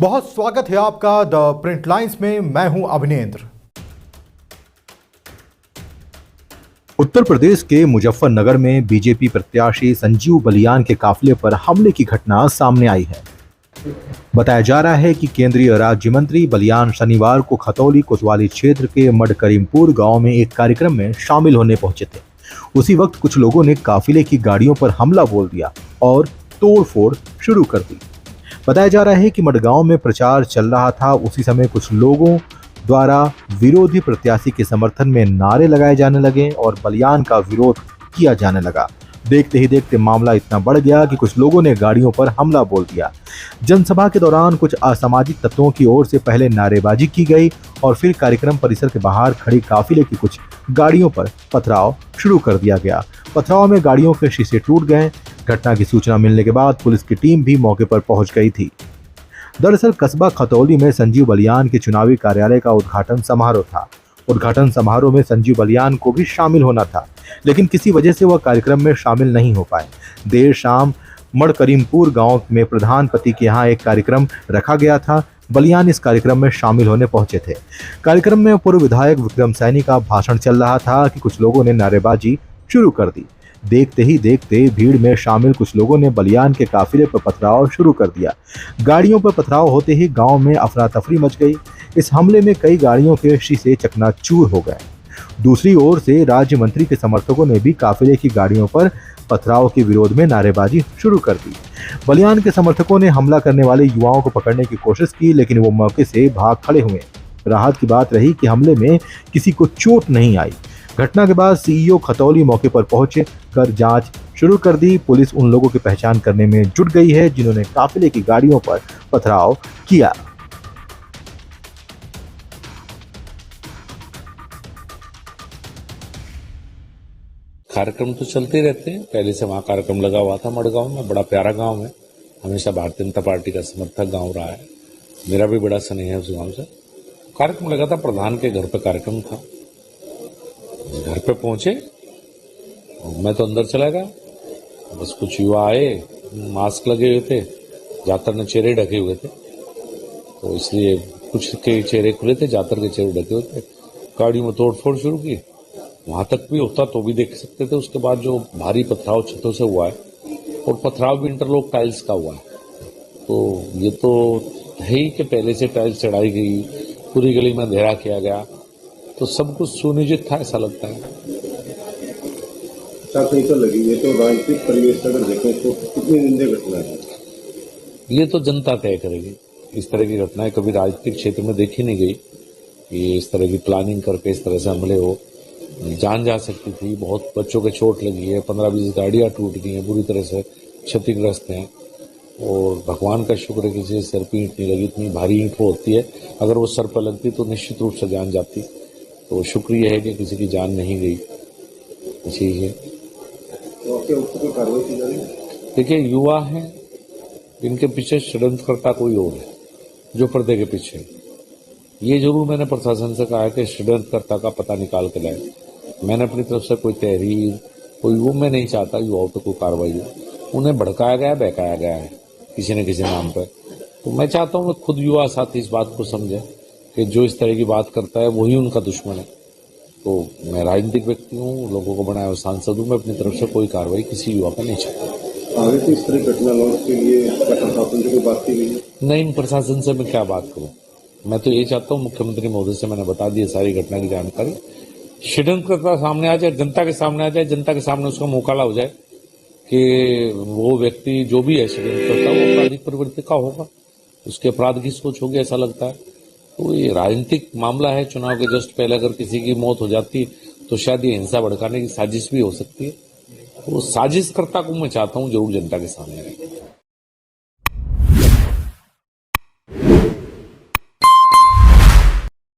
बहुत स्वागत है आपका द प्रिंट लाइंस में। मैं हूं अभिनेंद्र। उत्तर प्रदेश के मुजफ्फरनगर में बीजेपी प्रत्याशी संजीव बलियान के काफिले पर हमले की घटना सामने आई है। बताया जा रहा है कि केंद्रीय राज्य मंत्री बलियान शनिवार को खतौली कोतवाली क्षेत्र के मडकरीमपुर गांव में एक कार्यक्रम में शामिल होने पहुंचे थे। उसी वक्त कुछ लोगों ने काफिले की गाड़ियों पर हमला बोल दिया और तोड़फोड़ शुरू कर दी। बताया जा रहा है कि मडगांव में प्रचार चल रहा था। उसी समय कुछ लोगों द्वारा विरोधी प्रत्याशी के समर्थन में नारे लगाए जाने लगे और बलियान का विरोध किया जाने लगा। देखते ही देखते मामला इतना बढ़ गया कि कुछ लोगों ने गाड़ियों पर हमला बोल दिया। जनसभा के दौरान कुछ असामाजिक तत्वों की ओर से पहले नारेबाजी की गई और फिर कार्यक्रम परिसर के बाहर खड़ी काफिले की कुछ गाड़ियों पर पथराव शुरू कर दिया गया। पथराव में गाड़ियों के शीशे टूट गए। घटना की सूचना मिलने के बाद पुलिस की टीम भी मौके पर पहुंच गई थी। दरअसल कस्बा खतौली में संजीव बलियान के चुनावी कार्यालय का उद्घाटन समारोह था। उद्घाटन समारोह में संजीव बलियान को भी शामिल होना था, लेकिन किसी वजह से वह कार्यक्रम में शामिल नहीं हो पाए। देर शाम मडकरीमपुर गांव में प्रधान पति के यहाँ एक कार्यक्रम रखा गया था। बलियान इस कार्यक्रम में शामिल होने पहुंचे थे। कार्यक्रम में पूर्व विधायक विक्रम सैनी का भाषण चल रहा था कि कुछ लोगों ने नारेबाजी शुरू कर दी। देखते ही देखते भीड़ में शामिल कुछ लोगों ने बलियान के काफिले पर पथराव शुरू कर दिया। गाड़ियों पर पथराव होते ही गांव में अफरा तफरी मच गई। इस हमले में कई गाड़ियों के शीशे चकनाचूर हो गए। दूसरी ओर से राज्य मंत्री के समर्थकों ने भी काफिले की गाड़ियों पर पथराव के विरोध में नारेबाजी शुरू कर दी। बलियान के समर्थकों ने हमला करने वाले युवाओं को पकड़ने की कोशिश की, लेकिन वो मौके से भाग खड़े हुए। राहत की बात रही कि हमले में किसी को चोट नहीं आई। घटना के बाद सीईओ खतौली मौके पर पहुंचे कर जांच शुरू कर दी। पुलिस उन लोगों की पहचान करने में जुट गई है जिन्होंने काफिले की गाड़ियों पर पथराव किया। कार्यक्रम तो चलते रहते हैं। पहले से वहाँ कार्यक्रम लगा हुआ था। मडगांव में बड़ा प्यारा गांव है, हमेशा भारतीय जनता पार्टी का समर्थक गांव रहा है। मेरा भी बड़ा स्नेह है उस गांव से। कार्यक्रम लगा था, प्रधान के घर पे कार्यक्रम था। घर पे पहुंचे, मैं तो अंदर चला गया। बस कुछ युवा आए, मास्क लगे हुए थे, ज्यादातर ने चेहरे ढके हुए थे, तो इसलिए कुछ के चेहरे खुले थे, ज्यादातर के चेहरे ढके हुए थे। गाड़ी में तोड़फोड़ शुरू की। वहां तक भी होता तो भी देख सकते थे। उसके बाद जो भारी पथराव छतों से हुआ है, और पथराव भी इंटरलॉक टाइल्स का हुआ है, तो ये तो है ही कि पहले से टाइल्स चढ़ाई गई, पूरी गली में अंधेरा किया गया, तो सब कुछ सुनिश्चित था, ऐसा लगता है। कहीं तो लगी, ये तो राजनीतिक परिवेश अगर देखें तो कितनी निंदनीय घटना है। ये तो जनता तय करेगी। इस तरह की घटनाएं कभी राजनीतिक क्षेत्र में देखी नहीं गई कि इस तरह की प्लानिंग करके इस तरह से हमले हो। जान जा सकती थी, बहुत बच्चों के चोट लगी है, 15-20 गाड़ियां टूट गई हैं, बुरी तरह से क्षतिग्रस्त हैं। और भगवान का शुक्र है किसी सर पे ईंट नहीं लगी। इतनी भारी ईंट होती है, अगर वो सर पर लगती तो निश्चित रूप से जान जाती। तो शुक्रिया है कि किसी की जान नहीं गई। ठीक है, देखिए युवा हैं, इनके पीछे षड्यंत्रकर्ता कोई और है जो पर्दे के पीछे। ये जरूर मैंने प्रशासन से कहा है कि षड्यंत्रकर्ता का पता निकाल के लाए। मैंने अपनी तरफ से कोई तहरीर, कोई वो मैं नहीं चाहता युवाओं पर कोई कार्रवाई हो। उन्हें भड़काया गया, बहकाया गया है किसी न किसी नाम पर। तो मैं चाहता हूँ कि खुद युवा साथी इस बात को समझे कि जो इस तरह की बात करता है वही उनका दुश्मन है। तो मैं राजनीतिक व्यक्ति हूँ, लोगों को बनाया हुआ सांसद हूँ। मैं अपनी तरफ से कोई कार्रवाई किसी युवा पर नहीं चाहता। आगे तो इस तरह घटना लॉन्च के लिए प्रशासन से कोई बात की गई? नहीं, प्रशासन से मैं क्या बात करूँ। मैं तो ये चाहता हूँ, मुख्यमंत्री महोदय से मैंने बता दी सारी घटना की जानकारी। षड्यंत्रकर्ता सामने आ जाए, जनता के सामने आ जाए, जनता के सामने उसका मुकाबला हो जाए कि वो व्यक्ति जो भी है षड्यंत्रकर्ता वो आपराधिक प्रवृत्ति का होगा, उसके अपराध की सोच होगी, ऐसा लगता है। तो ये राजनीतिक मामला है। चुनाव के जस्ट पहले अगर किसी की मौत हो जाती तो शायद ये हिंसा भड़काने की साजिश भी हो सकती है। तो साजिशकर्ता को मैं चाहता हूँ जरूर जनता के सामने आए।